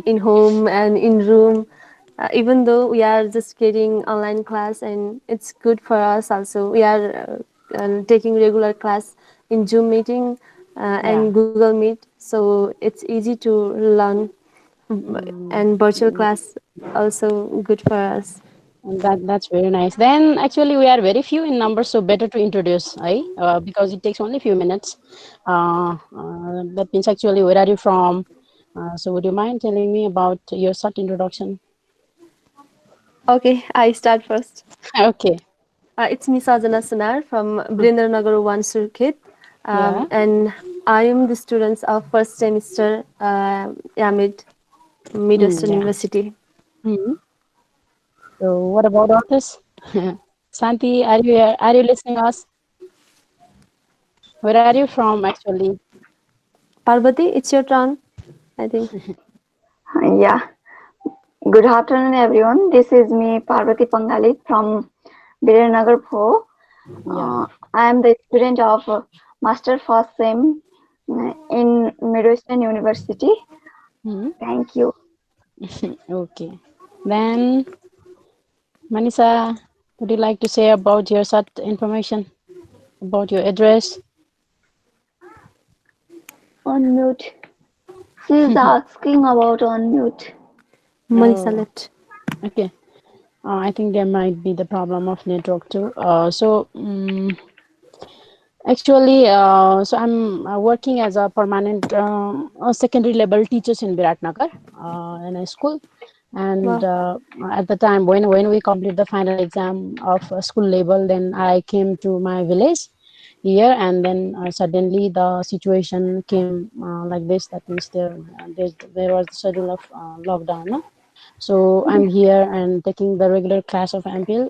in home and in room. Even though we are just getting online class, and it's good for us also. We are taking regular class in Zoom meeting Yeah. and Google Meet, so it's easy to learn, Mm, and virtual mm, class also good for us. that's very nice. Then actually we are very few in numbers, so better to introduce, because it takes only few minutes. That means actually where are you from? So would you mind telling me about your short introduction? Okay, I start first. Okay. It's me, Sajana Sunar from Nagar 1 Circuit, Yeah. and I am the students of first semester Midwestern Yeah. University. Hmm. So what about others? Santi, are you here? Are you listening us? Where are you from actually? Parvati, it's your turn, I think. Yeah, good afternoon, everyone. This is me, Parvati Pangalit from Biranagar 4. Yeah. I am the student of Master First Sem in Midwestern University. Hmm. Thank you. Okay. Then Manisa, would you like to say about your such information about your address? Unmute. She is asking about unmute. Manisa Oh, left. okay. I think there might be the problem of network too. Actually, so I'm working as a permanent secondary level teachers in Viratnagar in a school. And Wow. at the time when we complete the final exam of school level, then I came to my village here, and then suddenly the situation came like this. That means there was the schedule of lockdown. No? So I'm here and taking the regular class of MPL.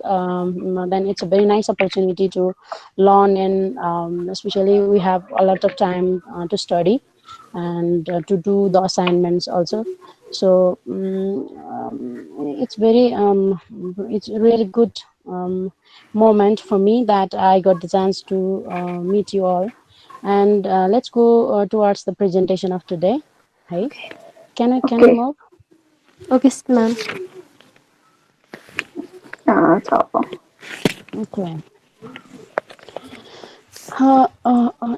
Then it's a very nice opportunity to learn, and especially we have a lot of time to study and to do the assignments also. So it's very it's a really good moment for me that I got the chance to meet you all. And let's go towards the presentation of today. Hey, can we Okay. move? Okay, ma'am. So, Okay.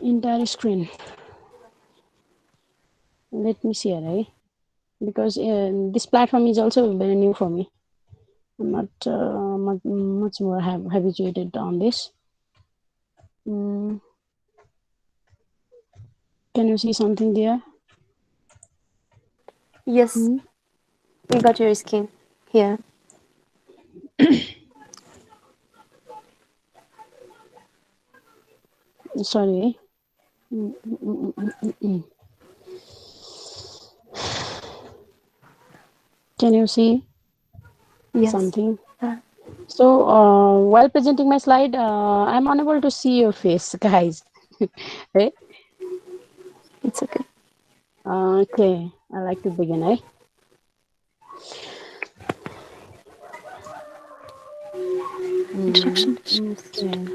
Entire screen. Let me see, right? Because this platform is also very new for me. I'm not much more habituated on this. Mm, can you see something there? Yes, Hmm? we got your skin here. Sorry. Mm, mm, mm, mm, mm, mm. Can you see Yes. something? Uh, So while presenting my slide, I'm unable to see your face, guys. Right? it's okay. Okay, I like to begin. Introduction. Okay.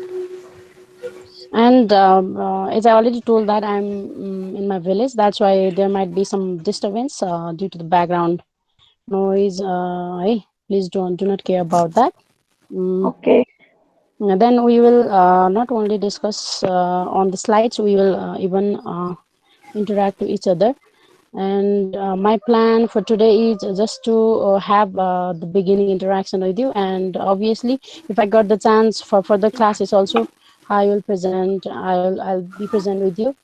And as I already told that I'm in my village, that's why there might be some disturbance due to the background noise. Please do not care about that. Mm, okay. and then we will not only discuss on the slides, we will even interact to each other. And my plan for today is just to have the beginning interaction with you. And obviously, if I got the chance for further classes also, I'll be present with you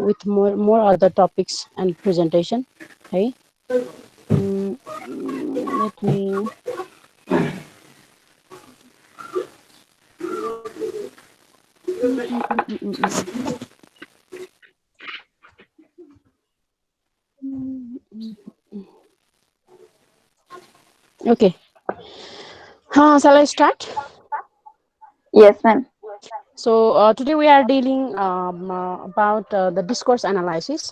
with more other topics and presentation. Okay. Let me. Mm, mm, mm, mm, mm, mm. Mm, mm. Okay. Shall I start? Yes, ma'am. So today we are dealing about the discourse analysis,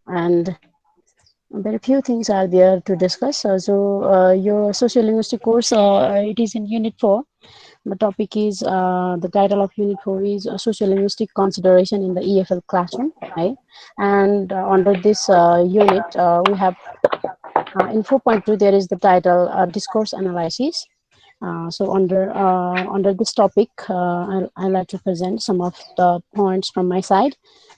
and very few things are there to discuss. So your sociolinguistic course, it is in Unit 4. The topic is the title of Unit 4 is Sociolinguistic Consideration in the EFL Classroom. Right? And under this unit, we have in 4.2 there is the title Discourse Analysis. So under this topic, I like to present some of the points from my side,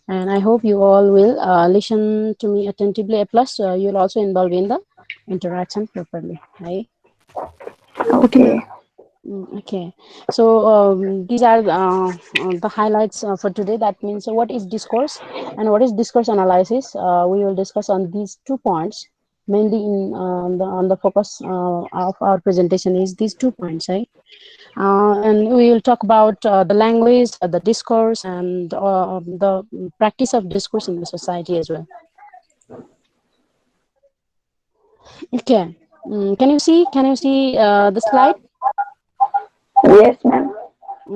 and I hope you all will listen to me attentively. Plus, you'll also involve in the interaction properly. Right? Okay, Okay. ma'am. Okay, so these are the highlights for today. That means what is discourse and what is discourse analysis. We will discuss on these 2 points mainly in on the focus of our presentation is these 2 points, right? And we will talk about the language, the discourse, and the practice of discourse in the society as well. Okay, can you see the slide? Yes, ma'am.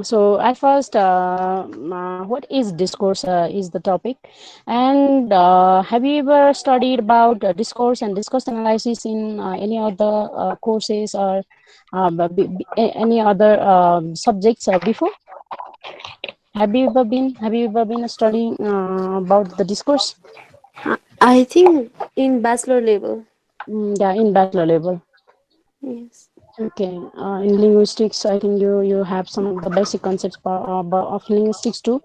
So at first, what is discourse is the topic, and have you ever studied about discourse and discourse analysis in any other courses or any other subjects before? Have you ever been studying about the discourse? I think in bachelor level. Yeah, in bachelor level. Yes. Okay, in linguistics, I think you have some of the basic concepts of linguistics too.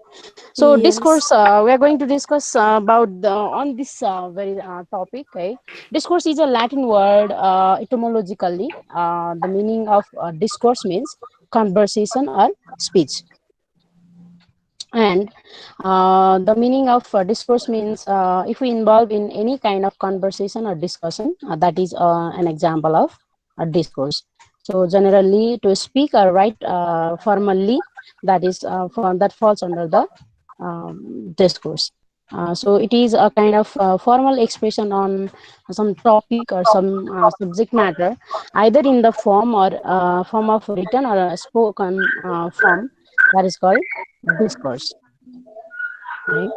So Yes. discourse, we are going to discuss about on this very topic. Okay, discourse is a Latin word etymologically. The meaning of discourse means conversation or speech, and the meaning of discourse means if we involve in any kind of conversation or discussion, that is an example of a discourse. So generally, to speak or write formally, that falls under the discourse. So it is a kind of formal expression on some topic or some subject matter, either in the form of written or a spoken form. That is called discourse, right?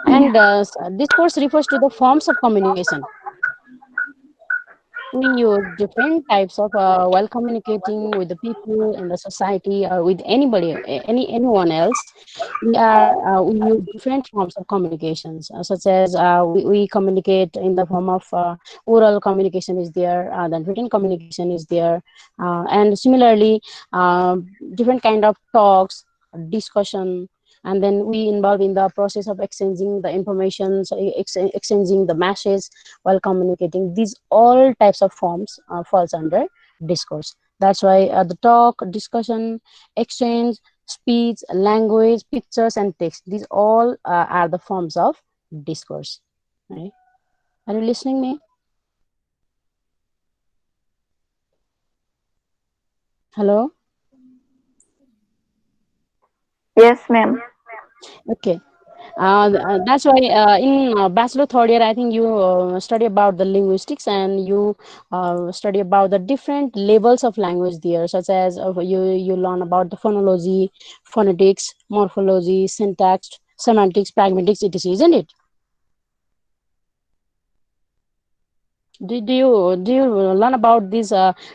And Yeah. discourse refers to the forms of communication. We use different types of while communicating with the people in the society or with anybody, anyone else. We use different forms of communications, such as we communicate in the form of oral communication is there, then written communication is there, and similarly, uh, different kind of talks, discussion, and then we involve in the process of exchanging the information, so exchanging the message while communicating. These all types of forms falls under discourse. That's why the talk, discussion, exchange, speech, language, pictures, and text, these all are the forms of discourse, right? Are you listening me? Hello? Yes, ma'am. Okay. That's why in bachelor third year, I think you study about the linguistics, and you study about the different levels of language there, such as you learn about the phonology, phonetics, morphology, syntax, semantics, pragmatics, etc. Isn't it? Do you learn about these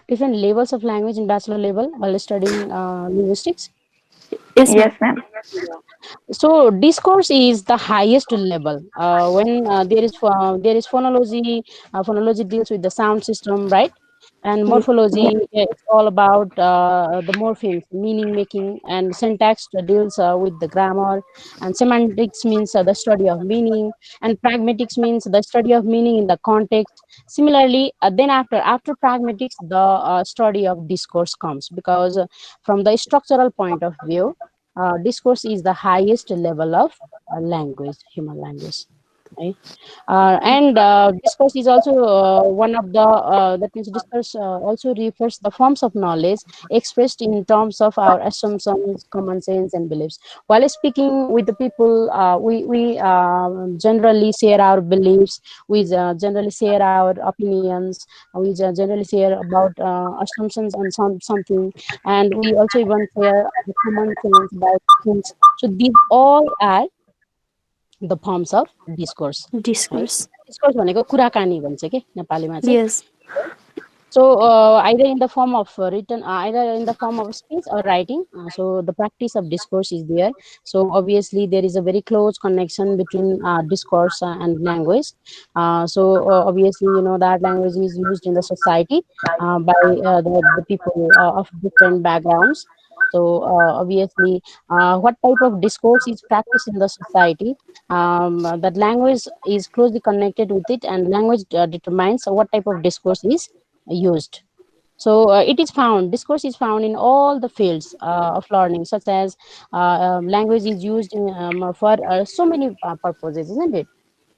different levels of language in bachelor level while studying linguistics? Yes, ma'am. Yes, ma'am. So discourse is the highest level when there is phonology. Phonology deals with the sound system, right? And Yeah. morphology, it's all about the morphemes, meaning making, and syntax deals with the grammar, and semantics means the study of meaning, and pragmatics means the study of meaning in the context. Similarly, then after pragmatics, the study of discourse comes, because from the structural point of view, discourse is the highest level of language, human language, right? And discourse is also one of the that means discourse also refers the forms of knowledge expressed in terms of our assumptions, common sense, and beliefs. While speaking with the people, we generally share our beliefs, we generally share our opinions, we generally share about assumptions on something, and we also even share the common sense about things. So these all are the forms of discourse, है? Discourse. Discourse भनेको कुराकानी भन्छ कि नेपालीमा चाहिँ, Yes. So either in the form of written, either in the form of speech or writing. So the practice of discourse is there. So obviously there is a very close connection between discourse and language. So obviously you know that language is used in the society by the people of different backgrounds. So obviously, what type of discourse is practiced in the society? That language is closely connected with it, and language determines what type of discourse is used. So it is found, discourse is found in all the fields of learning, such as language is used for so many purposes, isn't it?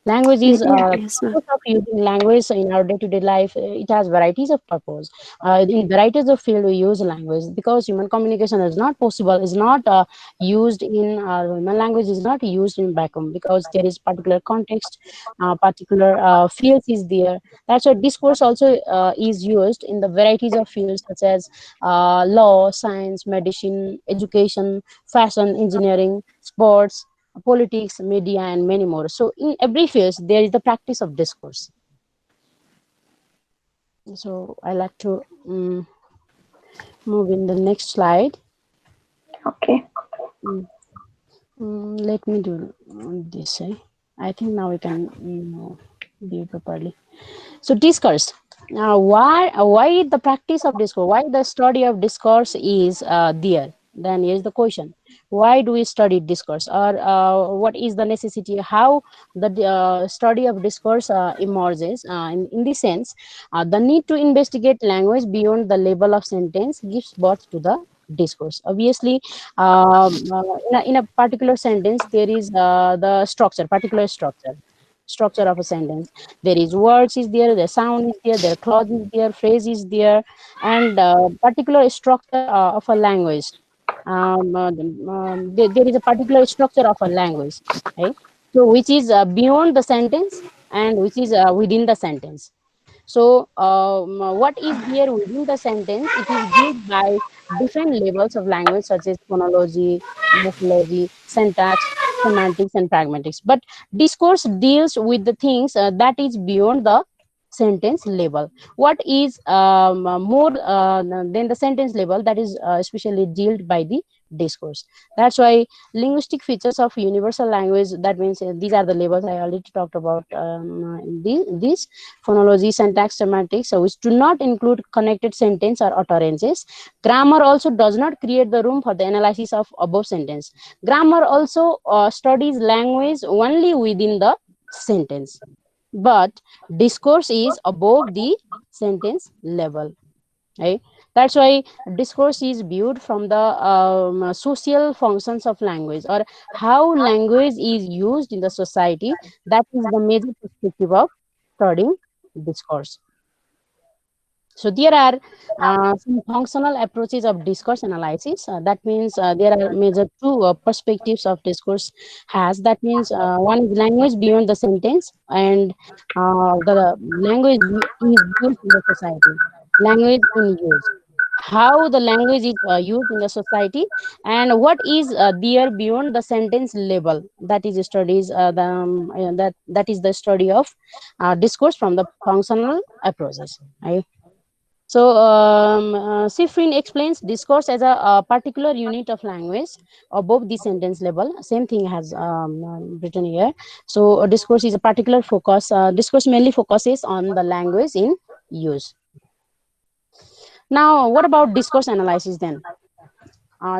Language is Yeah. Yes, ma'am. purpose of using language in our day-to-day life. It has varieties of purpose. In varieties of field, we use language because human communication is not possible. Is not used in human language is not used in vacuum because there is particular context, particular fields is there. That's why discourse also is used in the varieties of fields such as law, science, medicine, education, fashion, engineering, sports, politics, media, and many more. So in every field, there is the practice of discourse. So I like to move in the next slide. Okay. Mm, let me do this. I think now we can view properly. So discourse. Now, why the practice of discourse? Why the study of discourse is there? Then here's the question: why do we study discourse, or what is the necessity? How the study of discourse emerges? In this sense, the need to investigate language beyond the level of sentence gives birth to the discourse. Obviously, in a particular sentence, there is the structure, particular structure of a sentence. There is words is there, the sound is there, their clause is there, phrase is there, and particular structure of a language. There is a particular structure of a language, right? So which is beyond the sentence and which is within the sentence. So, what is there within the sentence? It is built by different levels of language, such as phonology, morphology, syntax, semantics, and pragmatics. But discourse deals with the things that is beyond the sentence level. What is more than the sentence level, that is especially dealt by the discourse. That's why linguistic features of universal language, that means these are the levels I already talked about. These phonology, syntax, semantics, so which do not include connected sentence or utterances. Grammar also does not create the room for the analysis of above sentence. Grammar also studies language only within the sentence, but discourse is above the sentence level, right? That's why discourse is viewed from the social functions of language, or how language is used in the society. That is the major perspective of studying discourse. So there are some functional approaches of discourse analysis. That means there are major two perspectives of discourse has. That means one is language beyond the sentence, and the language is used in the society. Language in use. How the language is used in the society, and what is there beyond the sentence level. That is studies that is the study of discourse from the functional approaches. Right? So, Sifrin explains discourse as a particular unit of language above the sentence level. Same thing has written here. So, discourse is a particular focus. Discourse mainly focuses on the language in use. Now, what about discourse analysis then?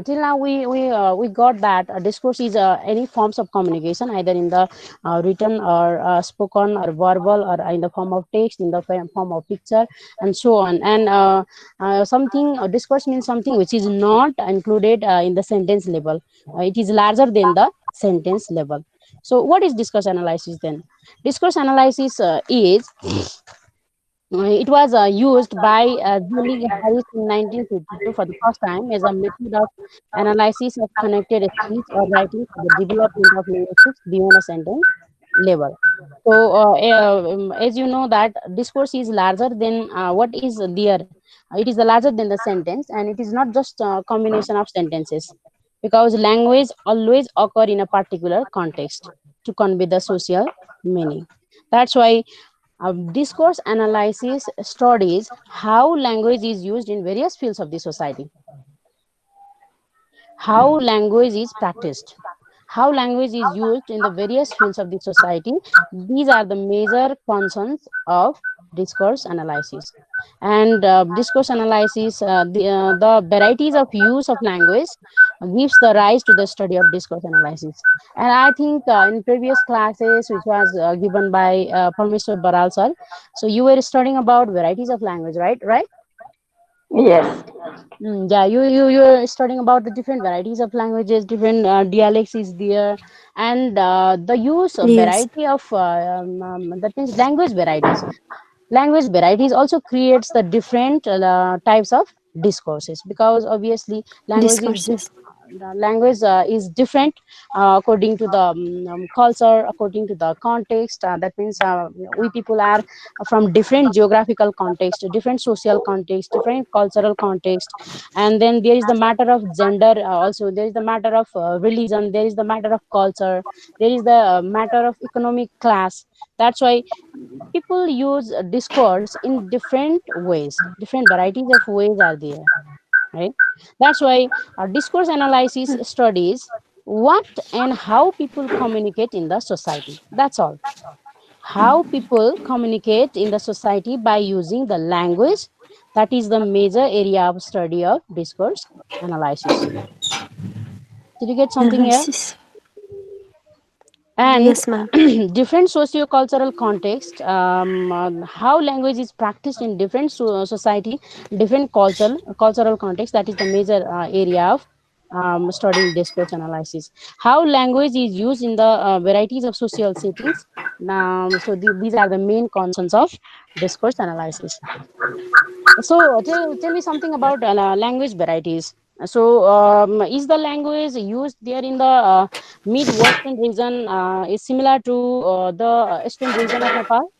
Till now, we got that discourse is any forms of communication, either in the written or spoken or verbal, or in the form of text, in the form of picture, and so on. And something discourse means something which is not included in the sentence level. It is larger than the sentence level. So, what is discourse analysis then? Discourse analysis is it was used by Julie Harris in 1952 for the first time as a method of analysis of connected speech or writing for the development of linguistics beyond a sentence level. So, as you know, that discourse is larger than what is there. It is larger than the sentence, and it is not just a combination of sentences, because language always occur in a particular context to convey the social meaning. That's why Discourse analysis studies how language is used in various fields of the society, how language is practiced, how language is used in the various fields of the society. These are the major concerns of discourse analysis. And discourse analysis, the varieties of use of language gives the rise to the study of discourse analysis. And I think in previous classes, which was given by Parmeshwar Baral sir, so you were studying about varieties of language, right? Yes. Yeah, you're studying about the different varieties of languages, different dialects is there, and the use of Yes. variety of that means language varieties. Language varieties also creates the different types of discourses, because obviously Discourses. the language is different according to the culture, according to the context. That means we people are from different geographical context, different social context, different cultural context. And then there is the matter of gender, also there is the matter of religion, there is the matter of culture, there is the matter of economic class. That's why people use discourse in different ways, different varieties of ways are there, right? That's why discourse analysis studies what and how people communicate in the society. That's all. How people communicate in the society by using the language. That is the major area of study of discourse analysis. Did you get something here? Analysis. And Yes, ma'am. different socio-cultural context, how language is practiced in different society, different cultural context. That is the major area of studying discourse analysis. How language is used in the varieties of social settings. So these are the main concerns of discourse analysis. So tell me something about language varieties. So is the language used there in the mid-western region is similar to the eastern region of Nepal?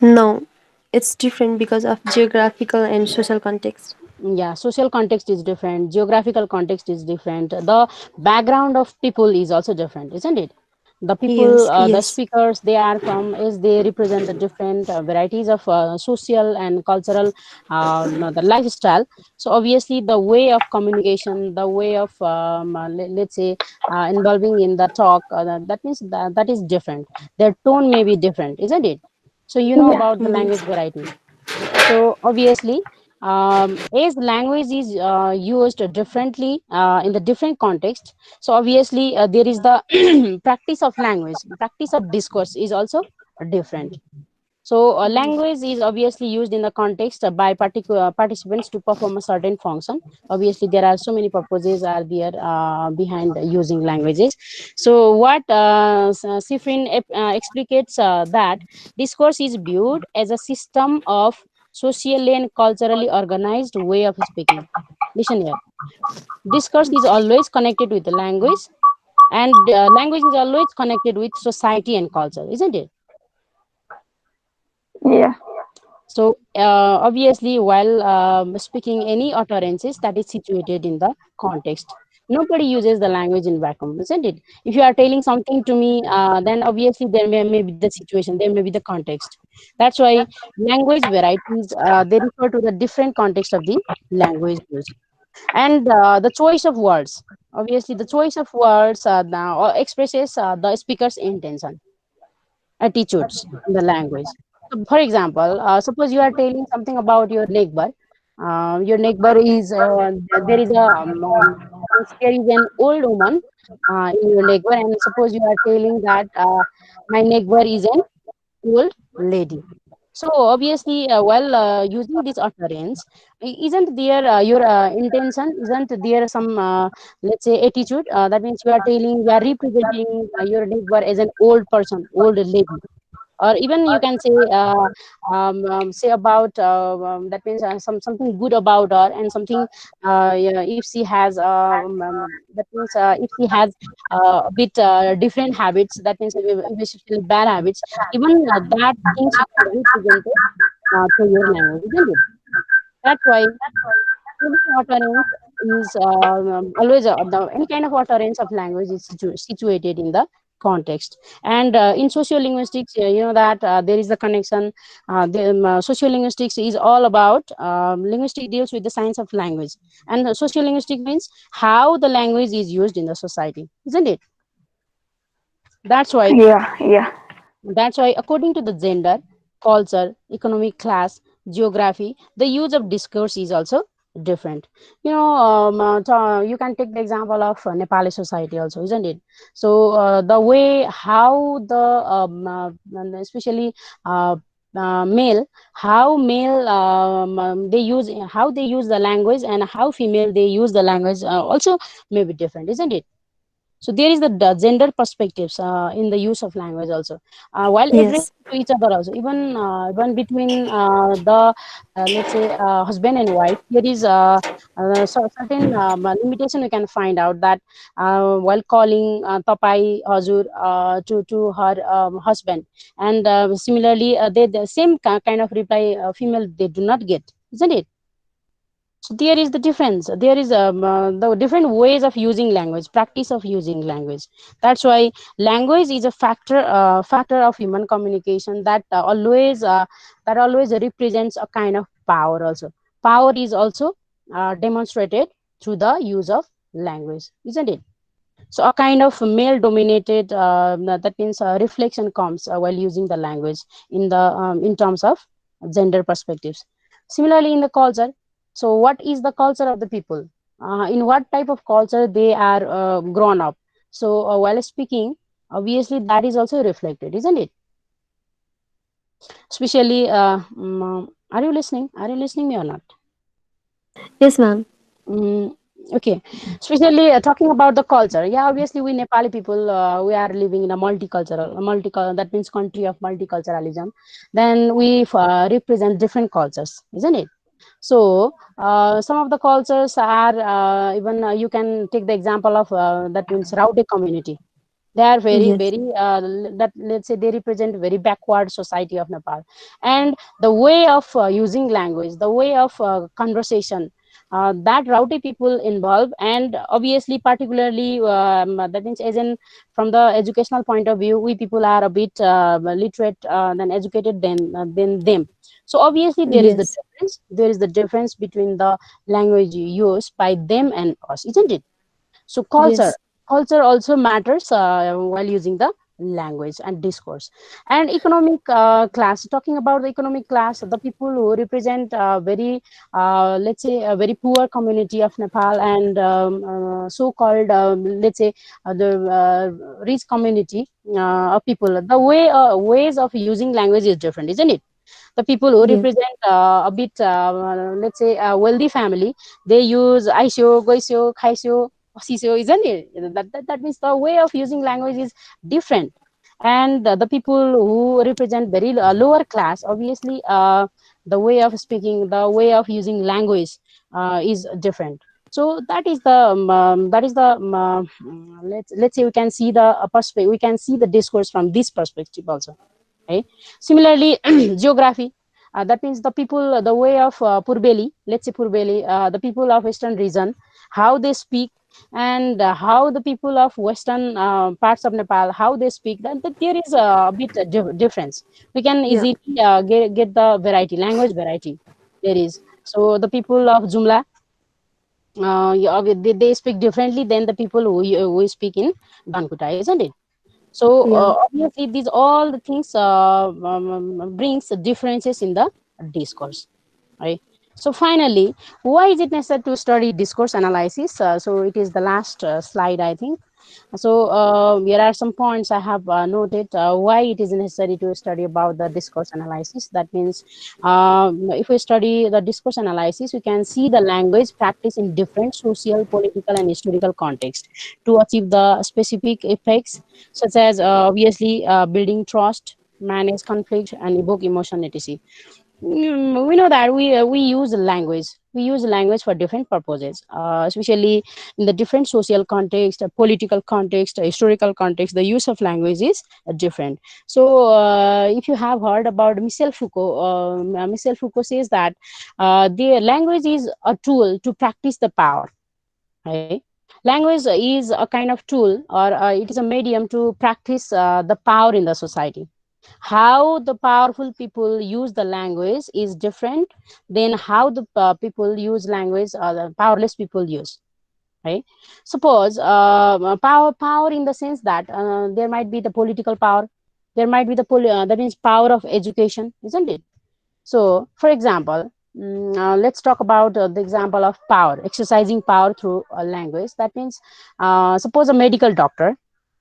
No, it's different because of geographical and social context. Yeah, social context is different, geographical context is different, the background of people is also different, isn't it? The people, Yes, the yes, speakers they are from, is they represent the different varieties of social and cultural the lifestyle. So obviously the way of communication, the way of let's say involving in the talk, that means that is different. Their tone may be different, isn't it? So you know Yeah. about the language yes. varieties. So obviously, as language is used differently in the different context, so obviously there is the practice of language, practice of discourse is also different. So language is obviously used in the context by particular participants to perform a certain function. Obviously, there are so many purposes are there behind using languages. So what Sifrin explicates that discourse is viewed as a system of socially and culturally organized way of speaking. Listen here. Discourse is always connected with the language, and language is always connected with society and culture, isn't it? Yeah. So obviously, while speaking any utterances that is situated in the context, nobody uses the language in vacuum, isn't it? If you are telling something to me, then obviously may be the situation, there may be the context. That's why language varieties they refer to the different context of the language used, and the choice of words. Obviously, the choice of words now expresses the speaker's intention, attitudes in the language. So, for example, suppose you are telling something about your neighbor. Your neighbor is there is a there is an old woman in your neighbor, and suppose you are telling that my neighbor is an old lady. So obviously, while using this utterance, isn't there your intention? Isn't there some let's say attitude? That means you are telling, you are representing your neighbor as an old person, old lady, or even you can say about that means something good about her, and something yeah, if she has that means if she has a bit different habits, that means especially bad habits, even that thing should be represented through your language, isn't it? That's why any utterance is always any kind of utterance of language is situated in the context. And in sociolinguistics, you know that there is a connection. Sociolinguistics is all about linguistic deals with the science of language, and sociolinguistic means how the language is used in the society, isn't it? That's why Yeah, yeah. That's why, according to the gender, culture, economic class, geography, the use of discourse is also different. You can take the example of Nepali society also, isn't it? So the way how especially uh, male they use how they use the language, and how female they use the language also may be different, isn't it? So there is the gender perspectives in the use of language also, while addressing Yes. to each other also, even between the let's say husband and wife, there is certain limitation we can find out that while calling tapai hazur to her husband, and similarly the same kind of reply female they do not get, isn't it? So there is the difference. There is the different ways of using language, practice of using language. That's why language is a factor of human communication that always represents a kind of power. Also, power is also demonstrated through the use of language, isn't it? So a kind of male dominated that means reflection comes while using the language in terms of gender perspectives. Similarly, in the culture, so what is the culture of the people, in what type of culture they are grown up. So while speaking, obviously that is also reflected, isn't it? Especially are you listening me or not? Yes, ma'am. Mm, okay, especially talking about the culture. Yeah, obviously we Nepali people we are living in a that means country of multiculturalism. Then we represent different cultures, isn't it? So some of the cultures are even you can take the example of that means Rowdy community. They are very Yes. very that let's say they represent very backward society of Nepal, and the way of using language, the way of conversation that rowdy people involve, and obviously particularly that means as in from the educational point of view, we people are a bit literate than educated than them. So obviously Yes. there is the difference between the language used by them and us, isn't it? So Yes. culture also matters while using the language and discourse. And economic class, talking about the economic class, the people who represent very let's say a very poor community of Nepal, and so called let's say the rich community of people, the ways of using language is different, isn't it? The people who Yes. represent a bit let's say a wealthy family, they use aisyo, goisyo, khaisyo, sisyo, isn't it? That means the way of using language is different. And the people who represent very lower class, obviously the way of speaking, the way of using language is different. So that is the let's say we can see the perspective, we can see the discourse from this perspective also, right? Similarly, geography, that means the people, the way of Purbeli, let's say Purbeli, the people of Western region, how they speak, and how the people of Western parts of Nepal, how they speak, that there is a bit difference. We can Yeah. easily get the variety, language variety there is. So the people of Jumla, yeah, they speak differently than the people who speak in Dankuta, isn't it? So Yeah. obviously these all the things brings differences in the discourse, right? So finally, why is it necessary to study discourse analysis? So it is the last slide, I think. So here are some points I have noted why it is necessary to study about the discourse analysis. That means if we study the discourse analysis, we can see the language practice in different social, political, and historical context to achieve the specific effects, such as obviously building trust, manage conflict, and evoke emotion, etc. We know that we use language. We use language for different purposes, especially in the different social context, political context, historical context. The use of language is different. So, if you have heard about Michel Foucault, Michel Foucault says that the language is a tool to practice the power. Right? Language is a kind of tool, or it is a medium to practice the power in the society. How the powerful people use the language is different than how the people use language, the powerless people use, right? Suppose power in the sense that there might be the political power, there might be the that means power of education, isn't it? So for example, let's talk about the example of power, exercising power through language. That means suppose a medical doctor,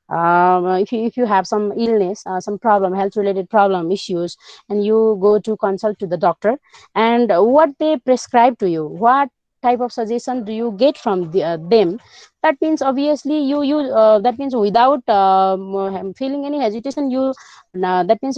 if you have some illness, some problem, health related problem, issues, and you go to consult to the doctor, and what they prescribe to you, what type of suggestion do you get from them? That means obviously that means without feeling any hesitation, you that means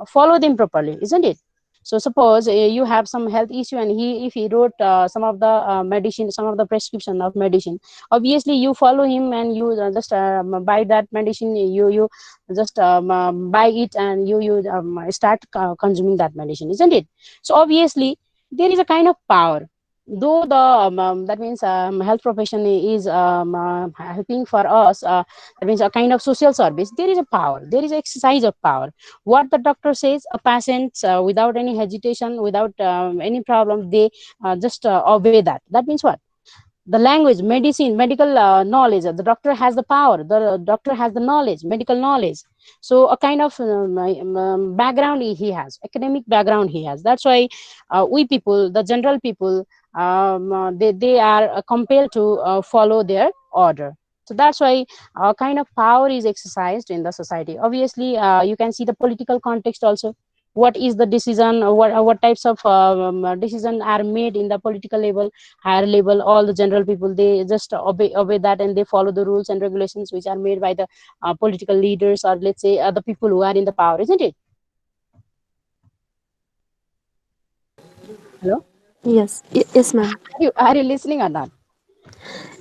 follow them properly, isn't it? So suppose you have some health issue, and if he wrote some of the medicine, some of the prescription of medicine, obviously you follow him, and you just buy that medicine, you just buy it, and you start consuming that medicine, isn't it? So obviously there is a kind of power, though the that means health profession is helping for us, that means a kind of social service. There is a power, there is exercise of power. What the doctor says, a patient without any hesitation, without any problem, they just obey that. That means what? The language, medicine, medical knowledge, the doctor has the power, the doctor has the knowledge, medical knowledge. So a kind of background he has, academic background he has. That's why we people, the general people, they are compelled to follow their order. So that's why a kind of power is exercised in the society. Obviously you can see the political context also. What is the decision, what types of decision are made in the political level, higher level? All the general people, they just obey that, and they follow the rules and regulations which are made by the political leaders, or let's say the people who are in the power, isn't it? Hello? Yes, yes, ma'am. Are you listening or not?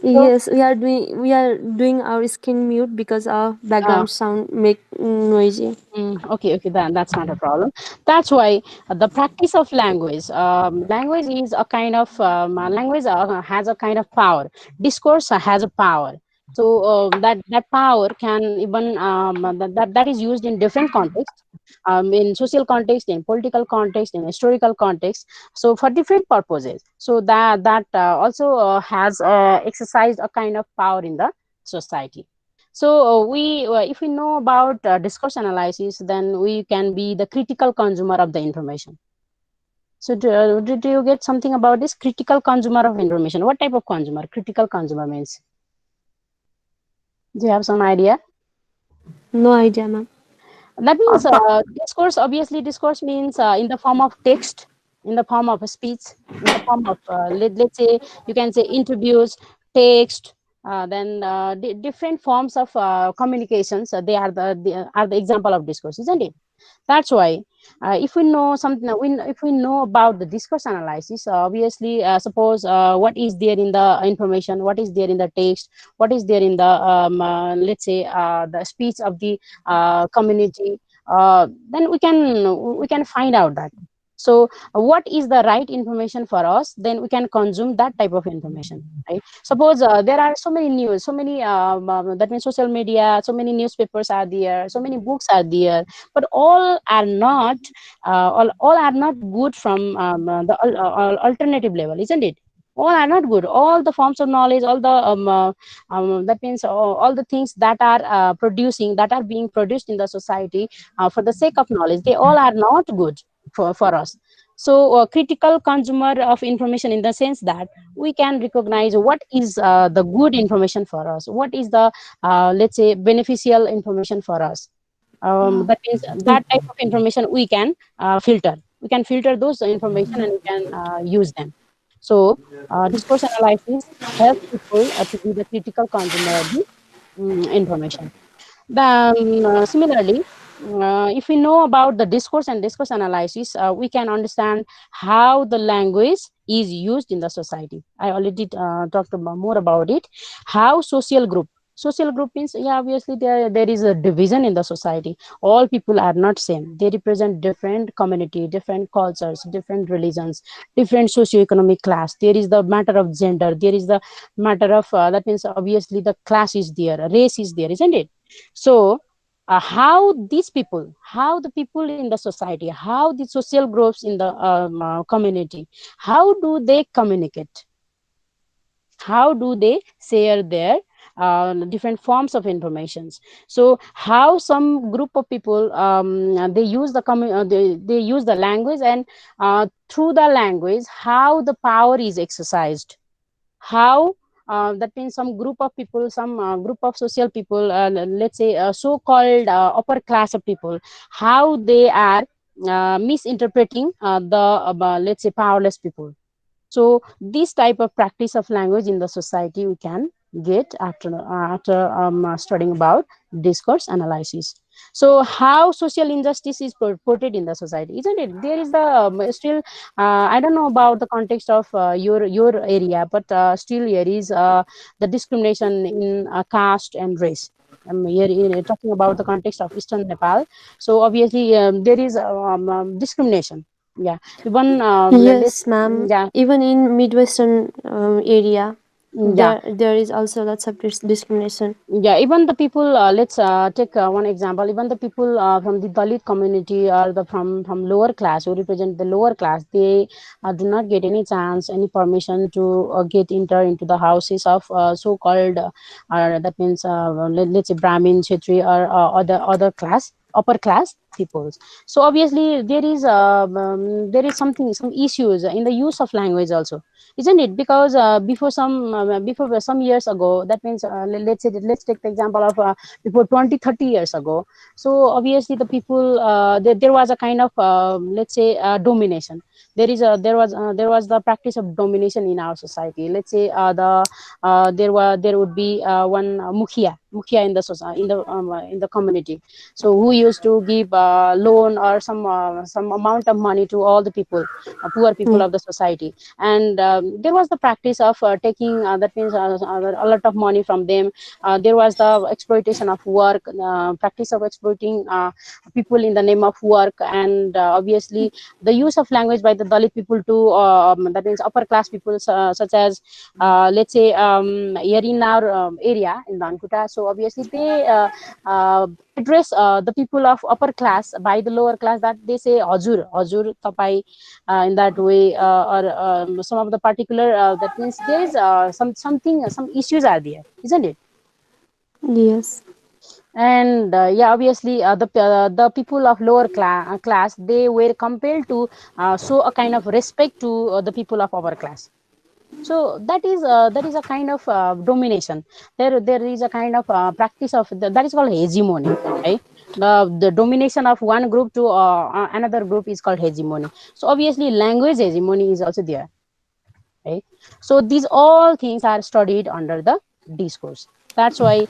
So Yes, we are doing our screen mute because our uh, background sound make noisy. Okay, okay, that's not a problem. That's why the practice of language, language is a kind of language has a kind of power. Discourse has a power. So that power can even that is used in different contexts, in social context, in political context, in historical context. So for different purposes. So that also has exercised a kind of power in the society. So if we know about discourse analysis, then we can be the critical consumer of the information. So did you get something about this critical consumer of information? What type of consumer? Critical consumer means. Do you have some idea? No idea, ma'am. That means discourse. Obviously, discourse means in the form of text, in the form of a speech, in the form of let's say you can say interviews, text. Then different forms of communications. They are are the example of discourse, isn't it? That's why if we know something, if we know about the discourse analysis, obviously suppose what is there in the information, what is there in the text, what is there in the let's say the speech of the community, then we can find out that. So what is the right information for us, then we can consume that type of information, right? Suppose there are so many news, so many that means social media, so many newspapers are there, so many books are there, but all are not all are not good from the alternative level, isn't it? All are not good. All the forms of knowledge, all the that means all the things that are producing, that are being produced in the society for the sake of knowledge, they all are not good for us. So critical consumer of information in the sense that we can recognize what is the good information for us, what is the let's say beneficial information for us. That means that type of information we can filter. We can filter those information, and we can use them. So discourse analysis helps people to be the critical consumer of the information. Then similarly, if we know about the discourse and discourse analysis, we can understand how the language is used in the society. I already talked about more about it. How social group, Social group means, yeah, obviously there is a division in the society. All people are not same. They represent different community, different cultures, different religions, different socioeconomic class. There is the matter of gender. There is the matter of that means obviously the class is there, race is there, isn't it? So how these people, how the people in the society, how the social groups in the community, how do they communicate, how do they share their different forms of informations. So how some group of people they use the they use the language, and through the language how the power is exercised, how that means some group of people, some group of social people, let's say so called upper class of people, how they are misinterpreting let's say powerless people. So this type of practice of language in the society we can get after studying about discourse analysis. So how social injustice is portrayed in the society, isn't it? There is the still I don't know about the context of your area, but still there is the discrimination in caste and race. Here talking about the context of Eastern Nepal, so obviously there is discrimination. Yeah, even Yes, ma'am. yeah, Even in Midwestern area, yeah, there is also lots of discrimination. yeah, even the people let's take one example. Even the people from the Dalit community, or the from lower class, who represent the lower class, they do not get any chance, any permission to get enter into the houses of so called that means let's say Brahmin, Kshetri, or other class, upper class peoples. So obviously there is something, some issues in the use of language also, isn't it? Because before some years ago, that means let's say let's take the example of before 20-30 years ago. So obviously the people there was a kind of let's say domination. There was the practice of domination in our society. Let's say there would be one mukhia in the in the community, so who used to give loan or some amount of money to all the people, poor people Yeah. of the society. And there was the practice of taking that means a lot of money from them. There was the exploitation of work, practice of exploiting people in the name of work. And obviously the use of language by the Dalit people to that means upper class people, such as let's say here in our area in Dankuta. So obviously they address the people of upper class by the lower class, that they say hazur hazur tapai, in that way, or some of the particular that means there is something, some issues are there, isn't it? Yes. And yeah, obviously the people of lower class, they were compelled to show a kind of respect to the people of upper class. So that is a kind of domination. There is a kind of practice of that is called hegemony, right? The domination of one group to another group is called hegemony. So obviously language hegemony is also there, right? So these all things are studied under the discourse. That's why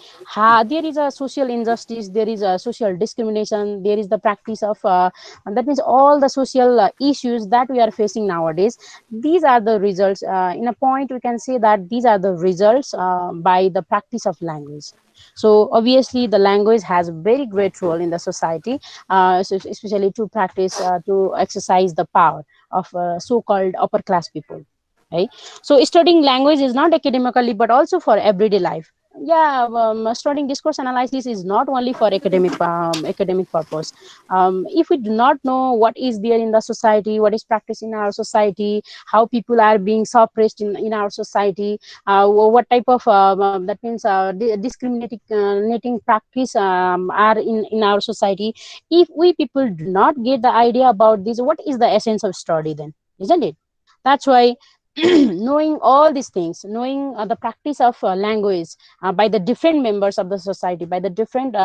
there is a social injustice, there is a social discrimination, there is the practice of and that means all the social issues that we are facing nowadays. These are the results, in a point we can say that these are the results by the practice of language. So obviously the language has a very great role in the society, especially to practice to exercise the power of so-called upper class people, right? So studying language is not academically but also for everyday life. Yeah, studying discourse analysis is not only for academic purpose. If we do not know what is there in the society, what is practiced in our society, how people are being suppressed in our society, what type of that means discriminating practice are in our society, if we people do not get the idea about this, what is the essence of study then, isn't it? That's why knowing all these things, knowing the practice of language by the different members of the society, by the different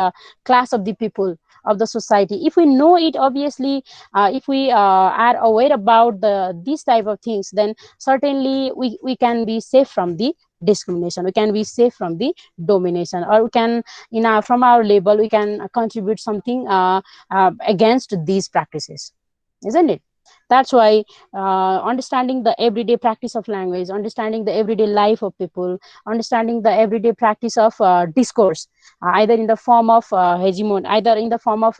class of the people of the society, if we know it, obviously if we are aware about these type of things, then certainly we can be safe from the discrimination, we can be safe from the domination, or we can from our label we can contribute something against these practices, isn't it? That's why understanding the everyday practice of language, understanding the everyday life of people, understanding the everyday practice of discourse, either in the form of hegemon, either in the form of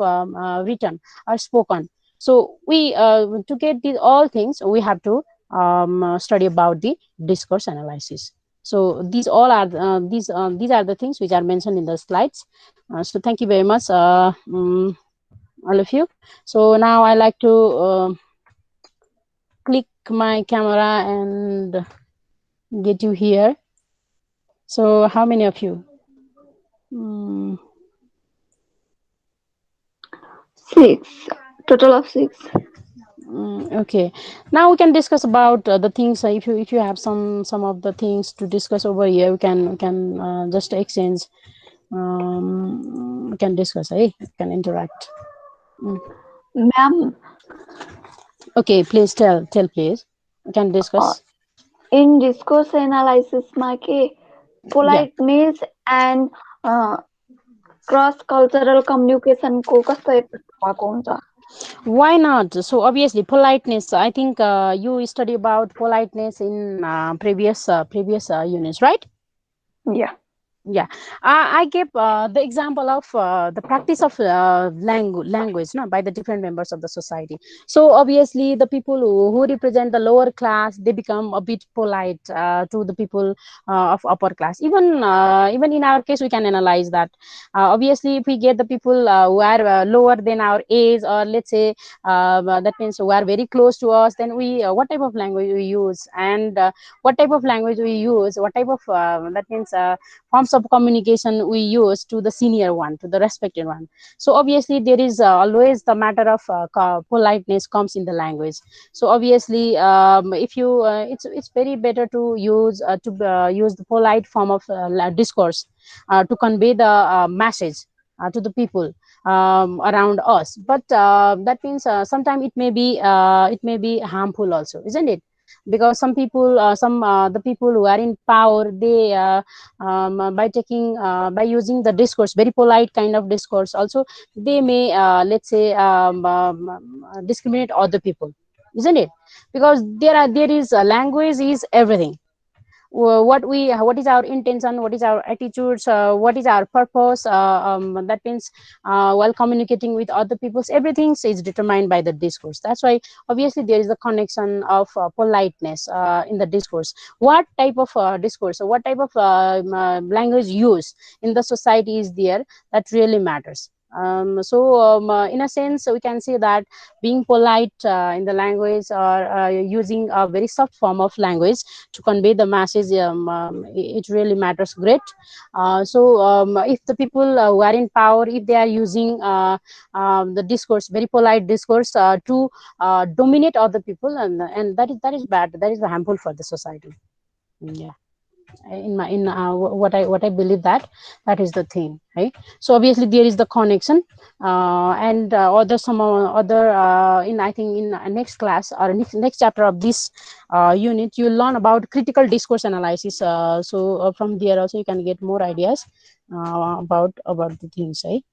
written or spoken. So we to get these all things, we have to study about the discourse analysis. So these all are these are the things which are mentioned in the slides. So thank you very much, all of you. So now I like to click my camera and get you here. So how many of you? Mm, Six. Total of six. okay. Now we can discuss about the things. If you have some of the things to discuss over here, we can just exchange. We can discuss. We can interact. Mm. Ma'am, Okay, please tell please. We can uh, discuss. in discourse analysis मा के Yeah. politeness and cross cultural कम्युनिकेसनको कस्तो effect भएको हुन्छ? Why not? So obviously politeness. I think you study about politeness in previous units, right? Yeah. Yeah, I gave the example of the practice of language, no, by the different members of the society. So obviously the people who represent the lower class, they become a bit polite to the people of upper class. Even in our case we can analyze that. Obviously if we get the people who are lower than our age, or let's say that means who are very close to us, then we what type of language we use, and what type of language we use, what type of that means forms of communication we use to the senior one, to the respected one. So obviously there is always the matter of politeness comes in the language. So obviously if you it's very better to use the polite form of discourse to convey the message to the people around us. But that means sometimes it may be harmful also, isn't it? Because some people some the people who are in power, they by taking by using the discourse, very polite kind of discourse also, they may let's say discriminate other people, isn't it? Because there is language is everything. What is our intention, what is our attitudes, what is our purpose, that means while communicating with other peoples, everything is determined by the discourse. That's why obviously there is a connection of politeness in the discourse. What type of discourse, or what type of language use in the society is there, that really matters. In a sense we can say that being polite in the language, or using a very soft form of language to convey the message, it really matters great. If the people who are in power, if they are using the discourse, very polite discourse, to dominate other people, and that is bad, that is harmful for the society. Yeah, what I believe, that is the thing, right? So obviously there is the connection, and other some other in I think in next class, or next chapter of this unit, you learn about critical discourse analysis. From there also you can get more ideas about the things, right?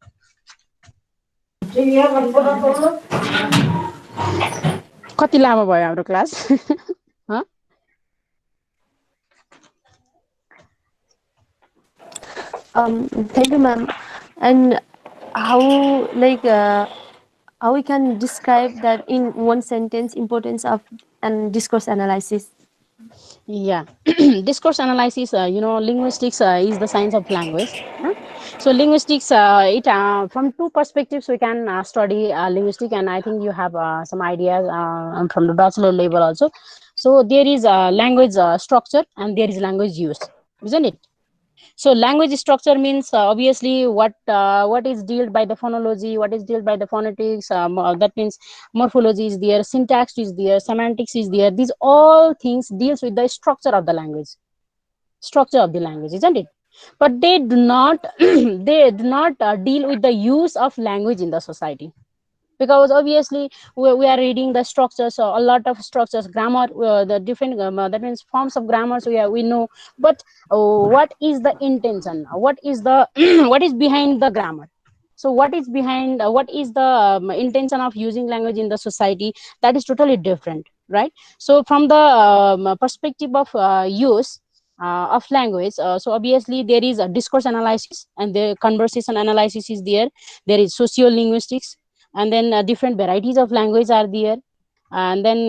कति लामो भयो हाम्रो class? Thank you, ma'am. And how, like, how we can describe that in one sentence, importance of and discourse analysis? Yeah. Discourse analysis, linguistics is the science of language. So linguistics, it from two perspectives we can study linguistic, and I think you have some ideas from the bachelor level also. So there is language structure, and there is language use, isn't it? So language structure means obviously what is dealt by the phonology, what is dealt by the phonetics. That means morphology is there, syntax is there, semantics is there. These all things deals with the structure of the language, isn't it? But they do not they do not deal with the use of language in the society. Because obviously we are reading the structures, so a lot of structures, grammar, the different that means forms of grammars we know. But what is the intention, what is the what is behind the grammar? So what is behind, what is the intention of using language in the society, that is totally different, right? So from the perspective of use of language, so obviously there is a discourse analysis and the conversation analysis is there. There is sociolinguistics, and then different varieties of language are there. And then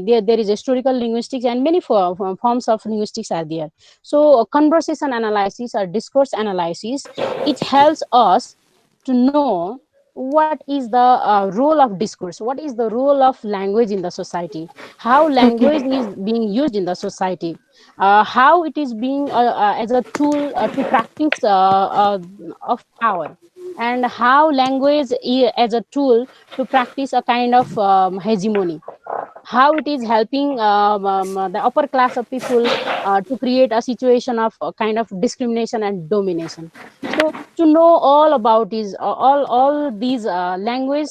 there is historical linguistics, and many forms of linguistics are there. So conversation analysis or discourse analysis, it helps us to know what is the role of discourse, what is the role of language in the society, how language Okay. is being used in the society, how it is being as a tool to practice of power, and how language as a tool to practice a kind of hegemony, how it is helping the upper class of people to create a situation of kind of discrimination and domination. So to know all about is all these language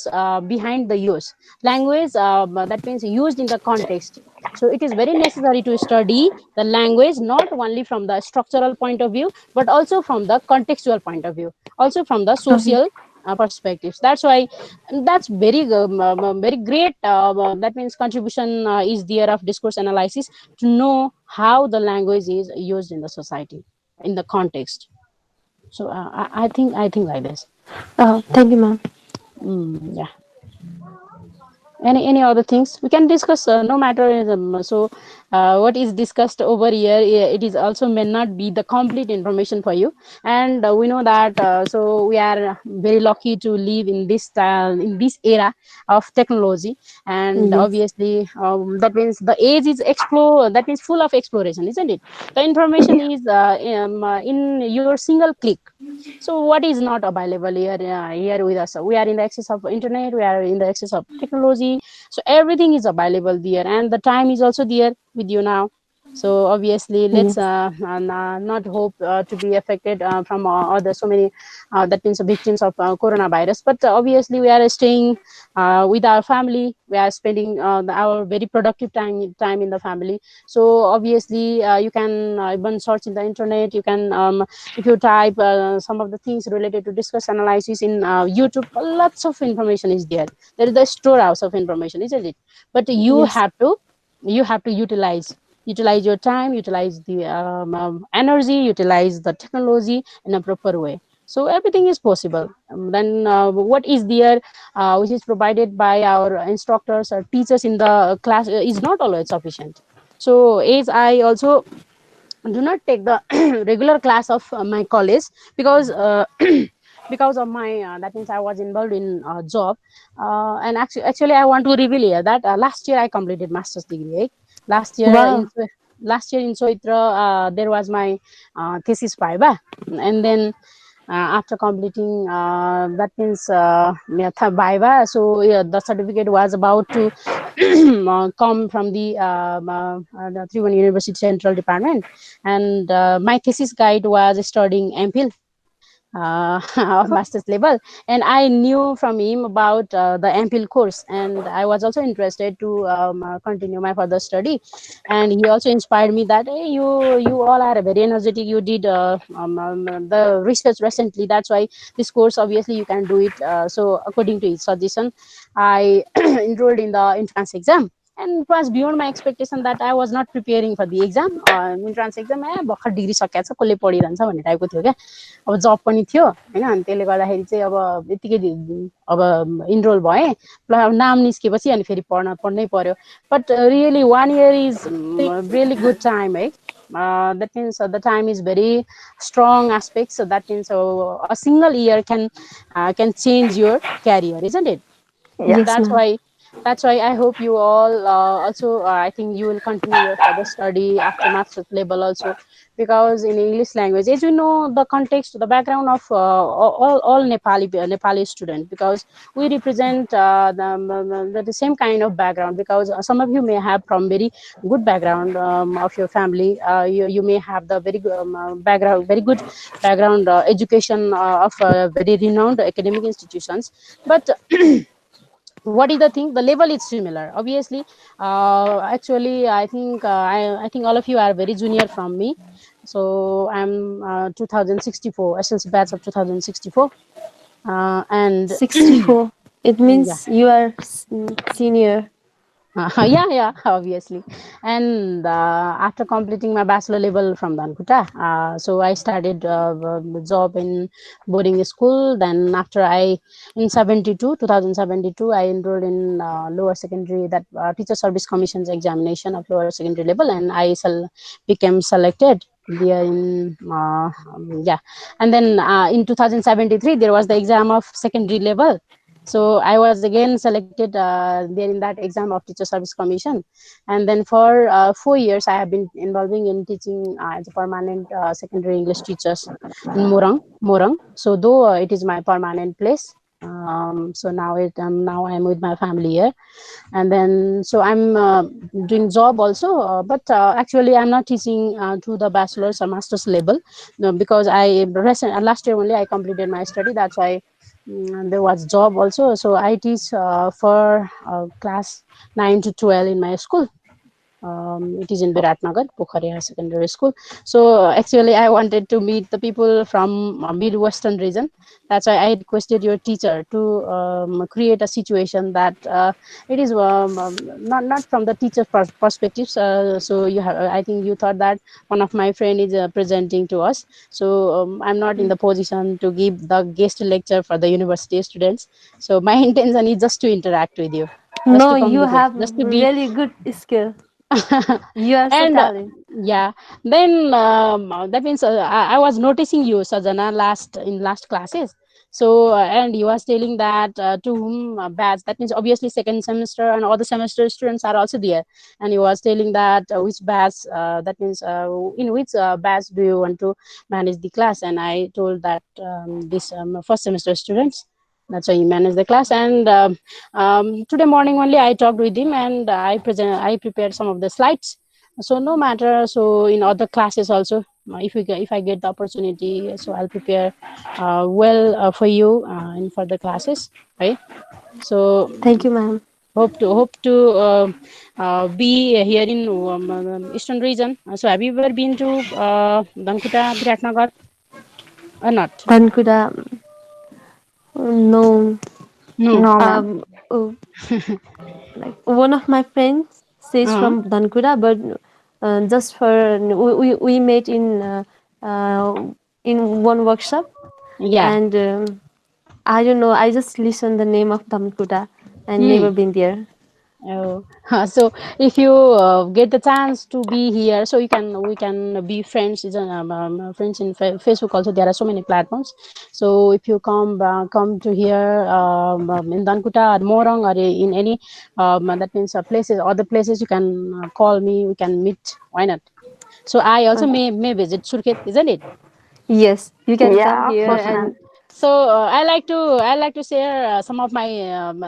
behind the use language, that means used in the context. So it is very necessary to study the language not only from the structural point of view, but also from the contextual point of view, also from the Okay. social perspectives. That's why, that's very very great, that means contribution is there of discourse analysis, to know how the language is used in the society, in the context. So I think like this. Thank you, ma'am. Yeah. Any other things we can discuss, no matter so what is discussed over here, it is also may not be the complete information for you. And we know that, so we are very lucky to live in this era of technology. And Yes. obviously, that means the age is explore, that means full of exploration, isn't it? The information is in your single click. So what is not available here, here with us? We are in the access of internet, we are in the access of technology, so everything is available there, and the time is also there with you now. So obviously, let's Yes. not hope to be affected from other so many, that means victims of coronavirus. But obviously, we are staying with our family. We are spending our very productive time in the family. So obviously, you can even search in the internet. You can, if you type some of the things related to discourse analysis in YouTube, lots of information is there. There is the storehouse of information, isn't it? But Yes. you have to utilize your time, utilize the energy, utilize the technology in a proper way. So everything is possible. Then what is there, which is provided by our instructors or teachers in the class, is not always sufficient. So as I also do not take the regular class of my college, because because of my, that means I was involved in job. And actually I want to reveal here that last year I completed master's degree, right? last year in Wow. last year in Soitra, there was my thesis viva. And then after completing, that means yeah, viva, so yeah, the certificate was about to come from the Tribhuvan University Central Department. And my thesis guide was studying MPhil of master's level, and I knew from him about the MPhil course, and I was also interested to continue my further study. And he also inspired me that, hey, you all are very energetic, you did the research recently, that's why this course obviously you can do it. So according to his suggestion, I enrolled in the entrance exam. And it was beyond my expectation that I was not preparing for the exam. Entrance exam, भर्खर degree सकिएको छ, कसले पढिरहन्छ भन्ने टाइपको थियो क्या। अब जब पनि थियो होइन, अनि त्यसले गर्दाखेरि चाहिँ अब यतिकै अब इनरोल भएँ। प्लस अब नाम निस्केपछि अनि फेरि पढ्नै पर्यो। But really 1 year is really good time है। That means the time is very strong aspect. So that means a single year can change your career, isn't it? Yeah. Yes, That's ma'am. why I hope you all also, I think you will continue your further study after master's level also, because in English language, as you know, the context, the background of all Nepali student, because we represent the same kind of background, because some of you may have from very good background of your family. You may have the background, very good background, education of very renowned academic institutions. But what is the thing, the level is similar obviously. Actually I think all of you are very junior from me. So I'm 2064 SLC batch of 2064. And 64. It yeah. means you are senior. Yeah, yeah, obviously. And after completing my bachelor level from Dankuta, so I started job in boarding school. Then after in 2072, I enrolled in lower secondary, that teacher service commission's examination of lower secondary level, and became selected there in yeah. And then in 2073, there was the exam of secondary level, so I was again selected there in that exam of teacher service commission. And then for 4 years I have been involving in teaching as a permanent secondary English teachers in Morang. So though it is my permanent place, so now I'm with my family here. And then so I'm doing job also, but actually I'm not teaching to the bachelor's or master's level, no, because last year only I completed my study. That's why there was job also. So I teach for class 9 to 12 in my school. It is in Biratnagar, Pokhariya Secondary School. So actually, I wanted to meet the people from Midwestern region. That's why I requested your teacher to create a situation that it is not from the teacher perspective. So you have, I think you thought that one of my friend is presenting to us. So I'm not in the position to give the guest lecture for the university students. So my intention is just to interact with you, just No, to you communicate, have just to be really good skill. You are so and talented. yeah, then that means I was noticing you, Sajana, last classes. So and you was telling that to whom batch, that means obviously second semester and all the semester students are also there. And you was telling that which batch, that means in which batch do you want to manage the class. And I told that this first semester students, that's why you manage the class. And today morning only I talked with him, and I prepared some of the slides. So no matter, so in other classes also, if I get the opportunity, so I'll prepare well for you in further classes, right? So Thank you, ma'am. hope to be here in eastern region. So have you ever been to Dankuta, Biratnagar, or not? Dhankuda. No. No. No, ma'am. Oh, like one of my friends says uh, from Dhankuda, but just for we met in one workshop, yeah. and I don't know. I just listened the name of Dhankuda and Hmm. never been there. Oh, so if you get the chance to be here, so we can be friends. Friends in Facebook also. There are so many platforms. So if you come to here in Dankuta or Morang or in any that means places, other places, you can call me. We can meet. Why not? So I also Okay. may visit Surkhet, isn't it? Yes, you can come Yeah, of here course, ma'am. and So I like to share some of my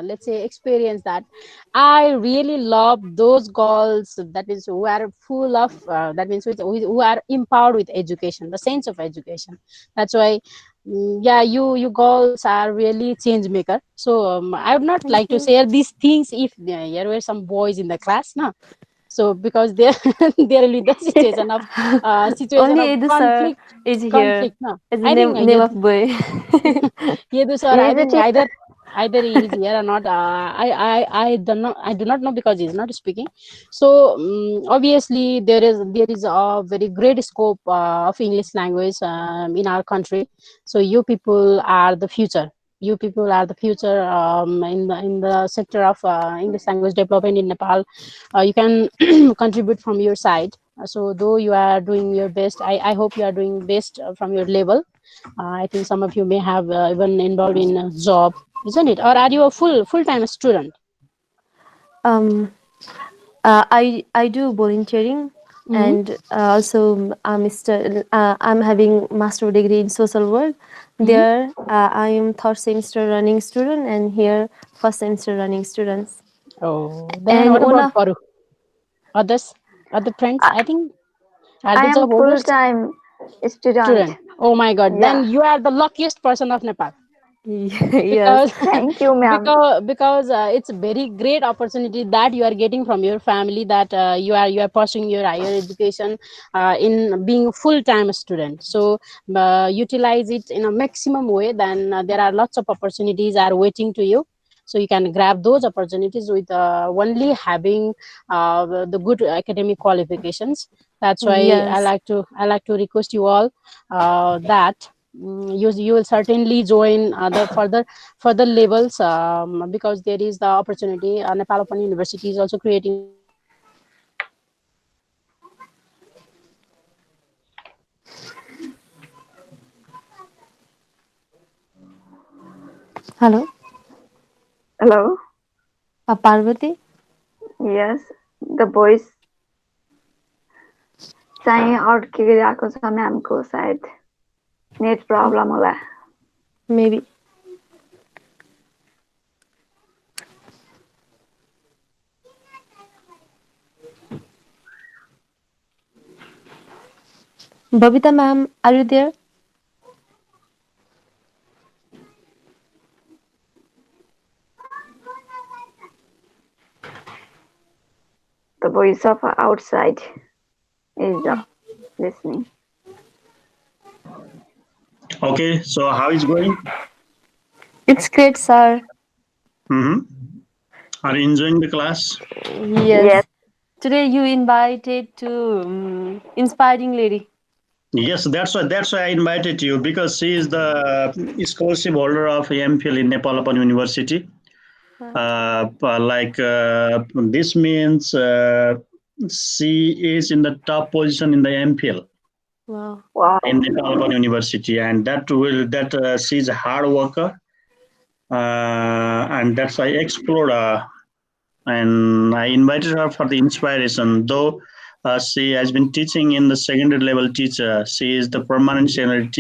let's say experience, that I really love those girls, that is who are full of that means who are empowered with education, the sense of education. That's why yeah, you girls are really change maker. So I would not thank like to you. share these things if there were some boys in the class, no. So because there there will be the situation Only of Edu sir conflict, is here. conflict, no. It's the I think name of boy. Yedu sir, He I is a think teacher. either he is here or not. I do not know because he's not speaking. So obviously there is a very great scope of English language in our country. So you people are the future. You people are the future in the sector of English language development in Nepal. You can contribute from your side. So though you are doing your best, I hope you are doing best from your level. I think some of you may have even involved in a job, isn't it? Or are you a full-time student? um, I do volunteering, Mm-hmm. and also I'm having master degree in social work. Mm-hmm. There, I am third semester running student, and here first semester running students. Oh, then And what one about of Paru? Others, other friends? I, I think are I the am job holders full-time student. student? Oh my God! Then Yeah. you are the luckiest person of Nepal. Yes. because Thank you, ma'am. because it's a very great opportunity that you are getting from your family, that you are pursuing your higher education in being a full time student. So utilize it in a maximum way, then there are lots of opportunities are waiting to you. So you can grab those opportunities with only having the good academic qualifications. That's why Yes. I like to request you all that you will certainly join the further levels, because there is the opportunity. Nepal Open University is also creating the opportunity for Hello, Hello. Parvati. Yes, the voice चाहिँ अड्किरहेको छ म्यामको सायद net problem होला Maybe. Babita ma'am, are you there? the voice of outside is listening. Okay, so how is going? It's great, sir. Mm-hmm. Are you enjoying the class? Yes. Yes. Today you invited to inspiring lady. That's why I invited you, because she is the scholarship holder of MPhil in Nepal Open University. This means she is in the top position in the MPhil Wow. Wow. in Nepal Open University, and that she's a hard worker, and that's I explored. And I invited her for the inspiration. Though she has been teaching in the secondary level teacher, she is the permanent secondary teacher